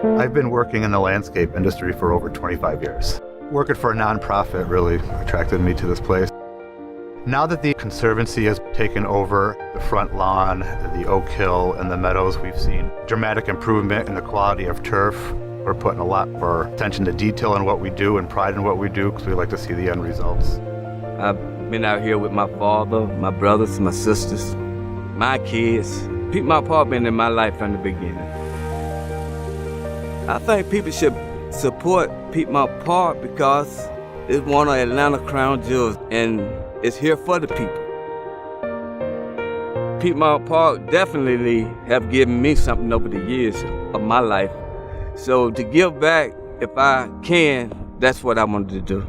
I've been working in the landscape industry for over 25 years. Working for a nonprofit really attracted me to this place. Now that the Conservancy has taken over the front lawn, the Oak Hill, and the meadows, we've seen dramatic improvement in the quality of turf. We're putting a lot more attention to detail in what we do and pride in what we do because we like to see the end results. I've been out here with my father, my brothers, my sisters, my kids. Piedmont Park been in my life from the beginning. I think people should support Piedmont Park because it's one of Atlanta crown jewels and it's here for the people. Piedmont Park definitely have given me something over the years of my life. So to give back, if I can, that's what I wanted to do.